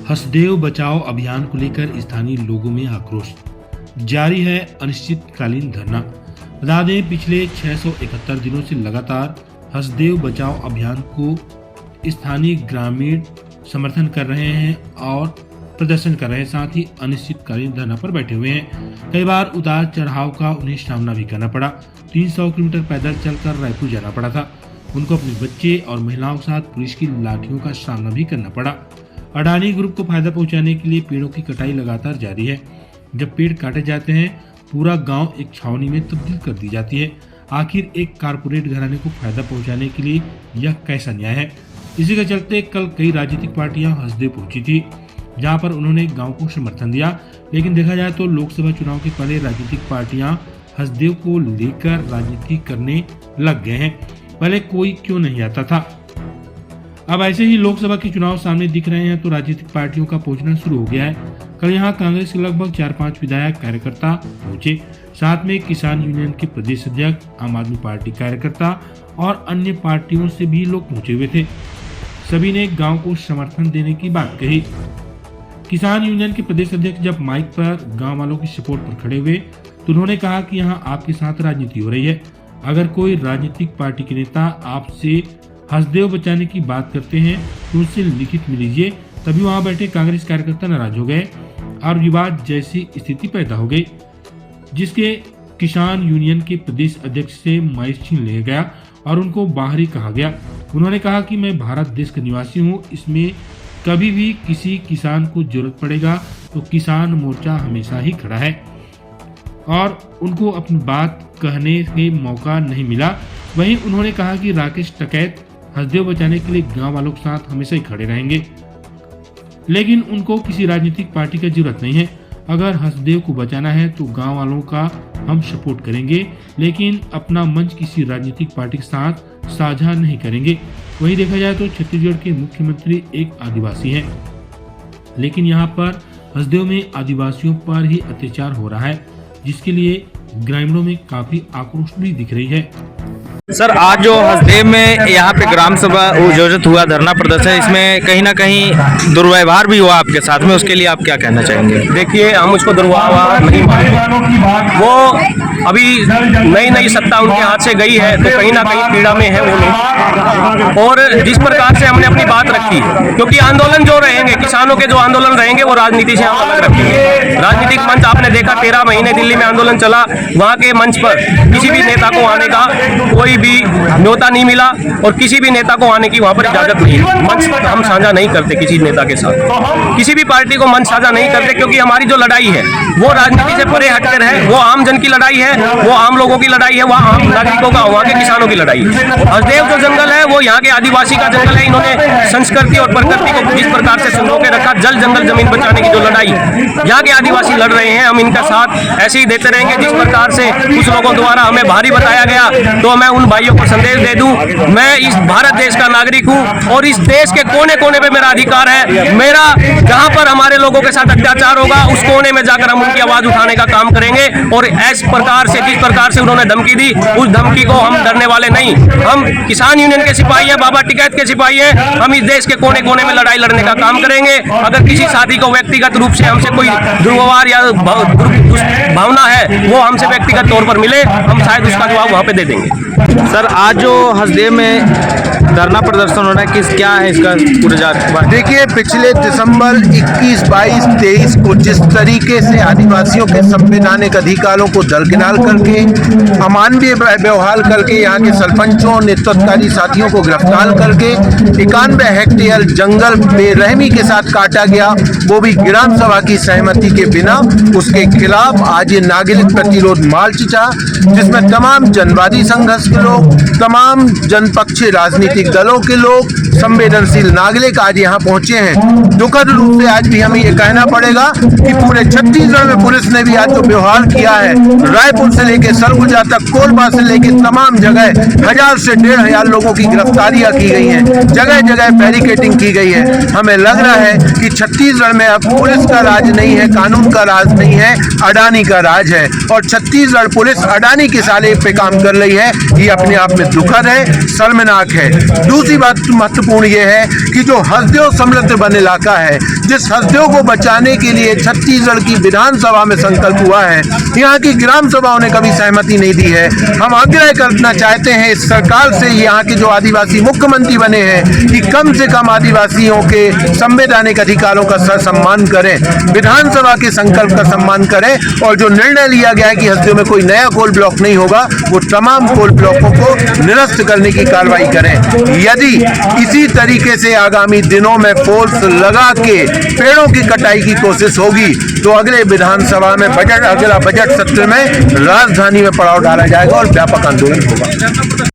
हसदेव बचाओ अभियान को लेकर स्थानीय लोगों में आक्रोश। जारी है अनिश्चितकालीन धरना। बता दें, पिछले 671 दिनों से लगातार हसदेव बचाओ अभियान को स्थानीय ग्रामीण समर्थन कर रहे हैं और प्रदर्शन कर रहे हैं, साथ ही अनिश्चितकालीन धरना पर बैठे हुए हैं। कई बार उतार चढ़ाव का उन्हें सामना भी करना पड़ा। 300 किलोमीटर पैदल चलकर रायपुर जाना पड़ा था। उनको अपने बच्चे और महिलाओं के साथ पुलिस की लाठियों का सामना भी करना पड़ा। अडानी ग्रुप को फायदा पहुंचाने के लिए पेड़ों की कटाई लगातार जारी है। जब पेड़ काटे जाते हैं, पूरा गांव एक छावनी में तब्दील कर दी जाती है। आखिर एक कारपोरेट घराने को फायदा पहुंचाने के लिए यह कैसा न्याय है? इसी के चलते कल कई राजनीतिक पार्टियां हसदेव पहुंची थी, जहां पर उन्होंने गांव को समर्थन दिया। लेकिन देखा जाए तो लोकसभा चुनाव के पहले राजनीतिक पार्टियां हसदेव को लेकर राजनीति करने लग गए हैं। पहले कोई क्यों नहीं आता था, अब ऐसे ही लोकसभा के चुनाव सामने दिख रहे हैं तो राजनीतिक पार्टियों का पहुंचना शुरू हो गया है। कल यहां कांग्रेस के लगभग 4-5 विधायक कार्यकर्ता पहुंचे, साथ में किसान यूनियन के प्रदेश अध्यक्ष, आम आदमी पार्टी कार्यकर्ता और अन्य पार्टियों से भी लोग पहुंचे हुए थे। सभी ने गांव को समर्थन देने की बात कही। किसान यूनियन के प्रदेश अध्यक्ष जब माइक पर गांव वालों की सपोर्ट पर खड़े हुए तो उन्होंने कहा कि यहां आपके साथ राजनीति हो रही है। अगर कोई राजनीतिक पार्टी के नेता आपसे हसदेव बचाने की बात करते हैं तो उनसे लिखित में लीजिए। तभी वहां बैठे कांग्रेस कार्यकर्ता नाराज हो गए और विवाद जैसी स्थिति पैदा हो गई, जिसके किसान यूनियन के प्रदेश अध्यक्ष से माइक छीन लिया गया और उनको बाहर ही कहा गया। उन्होंने कहा कि मैं भारत देश का निवासी हूं, इसमें कभी भी किसी किसान को जरूरत पड़ेगा तो किसान मोर्चा हमेशा ही खड़ा है, और उनको अपनी बात कहने के मौका नहीं मिला। वहीं उन्होंने कहा कि राकेश टिकैत हसदेव बचाने के लिए गांव वालों के साथ हमेशा ही खड़े रहेंगे, लेकिन उनको किसी राजनीतिक पार्टी की जरूरत नहीं है। अगर हसदेव को बचाना है तो गांव वालों का हम सपोर्ट करेंगे, लेकिन अपना मंच किसी राजनीतिक पार्टी के साथ साझा नहीं करेंगे। वहीं देखा जाए तो छत्तीसगढ़ के मुख्यमंत्री एक आदिवासी हैं, लेकिन यहाँ पर हसदेव में आदिवासियों पर ही अत्याचार हो रहा है, जिसके लिए ग्रामीणों में काफी आक्रोश भी दिख रही है। सर, आज जो हसदेव में यहाँ पे ग्राम सभा आयोजित हुआ धरना प्रदर्शन, इसमें कहीं ना कहीं दुर्व्यवहार भी हुआ आपके साथ में, उसके लिए आप क्या कहना चाहेंगे? देखिए, हम उसको दुर्व्यवहार नहीं मानते। वो अभी नई सत्ता उनके हाथ से गई है तो कहीं ना कहीं पीड़ा में है वो लोग। और जिस प्रकार से हमने अपनी बात रखी, क्योंकि आंदोलन जो रहेंगे, किसानों के जो आंदोलन रहेंगे वो राजनीति से हम अलग रखेंगे। राजनीतिक मंच आपने देखा, 13 महीने दिल्ली में आंदोलन चला, वहाँ के मंच पर किसी भी नेता को आने का कोई भी न्योता नहीं मिला और किसी भी नेता को आने की वहाँ पर इजाजत नहीं है। मंच हम साझा नहीं करते किसी नेता के साथ, किसी भी पार्टी को मंच साझा नहीं करते, क्योंकि हमारी जो लड़ाई है वो राजनीति से परे हटकर है। वो आम जन की लड़ाई है, वो आम लोगों की लड़ाई है, वो आम नागरिकों का, वहाँ के किसानों की लड़ाई है। हसदेव जो जंगल है वो यहाँ के आदिवासी का जंगल है। इन्होंने संस्कृति और प्रकृति को जिस प्रकार से संजो के रखा, जल जंगल जमीन बचाने की जो लड़ाई यहाँ के आदिवासी लड़ रहे हैं, हम इनका साथ ऐसे ही देते रहेंगे। जिस प्रकार से कुछ लोगों द्वारा हमें भारी बताया गया, तो मैं उन भाइयों को संदेश दे दूं, मैं इस भारत देश का नागरिक हूं और इस देश के कोने कोने पे मेरा अधिकार है। मेरा जहां पर हमारे लोगों के साथ अत्याचार होगा, उस कोने में जाकर हम उनकी आवाज उठाने का काम करेंगे। और इस प्रकार से, जिस प्रकार से उन्होंने धमकी दी, उस धमकी को हम डरने वाले नहीं। हम किसान यूनियन के सिपाही हैं, बाबा टिकैत के सिपाही हैं। हम इस देश के कोने कोने में लड़ाई लड़ने का काम करेंगे। अगर किसी साथी को व्यक्तिगत रूप से हमसे कोई दुर्व्यवहार या भावना है, वो हमसे व्यक्तिगत तौर पर मिले, हम शायद उसका जवाब वहाँ पे दे देंगे। सर, आज जो हसदेव में धरना प्रदर्शन हो रहा है, क्या है इसका पूरा जात? देखिए, पिछले दिसंबर 21, 22, 23 को जिस तरीके से आदिवासियों के संवैधानिक अधिकारों को दरकिनार करके, अमानवीय व्यवहार करके, यहाँ के सरपंचों, नेतृत्वकारी साथियों को गिरफ्तार करके 91 हेक्टेयर जंगल बेरहमी के साथ काटा गया, वो भी ग्राम सभा की सहमति के बिना, उसके खिलाफ आज ये नागरिक प्रतिरोध मार्च था, जिसमें तमाम जनवादी संघर्ष के लोग, तमाम जनपक्षीय राजनीतिक दलों के लोग, संवेदनशील नागरिक आज यहाँ पहुंचे हैं। दुखद रूप से आज भी हमें ये कहना पड़ेगा कि पूरे छत्तीसगढ़ में पुलिस ने भी आज जो व्यवहार किया है, रायपुर से लेकर सरगुजा तक, कोरबा से लेकर तमाम जगह 1000 से 1500 लोगों की गिरफ्तारियां की गई हैं, जगह जगह बैरिकेडिंग की गई है। हमें लग रहा है कि छत्तीसगढ़ में अब पुलिस का राज नहीं है, कानून का राज नहीं है, अडानी का राज है और छत्तीसगढ़ पुलिस अडानी के साले पे काम कर रही है। ये अपने आप में दुखद है, शर्मनाक है। दूसरी बात महत्वपूर्ण ये है कि जो हसदेव समृद्ध वन इलाका है, जिस हसदेव को बचाने के लिए छत्तीसगढ़ की विधानसभा में संकल्प हुआ है, यहाँ की ग्राम सभाओं ने कभी सहमति नहीं दी है। हम आग्रह करना चाहते हैं इस सरकार से, यहाँ के जो आदिवासी मुख्यमंत्री बने हैं, कि कम से कम आदिवासियों के संवैधानिक अधिकारों का सम्मान करें, विधानसभा के संकल्प का सम्मान करें और जो निर्णय लिया गया है कि हसदेव में कोई नया कोल ब्लॉक नहीं होगा, वो तमाम कोल ब्लॉकों को निरस्त करने की कार्रवाई करें। यदि इसी तरीके से आगामी दिनों में फोर्स लगा के पेड़ों की कटाई की कोशिश होगी तो अगले विधानसभा में अगला बजट सत्र में राजधानी में पड़ाव डाला जाएगा और व्यापक आंदोलन होगा।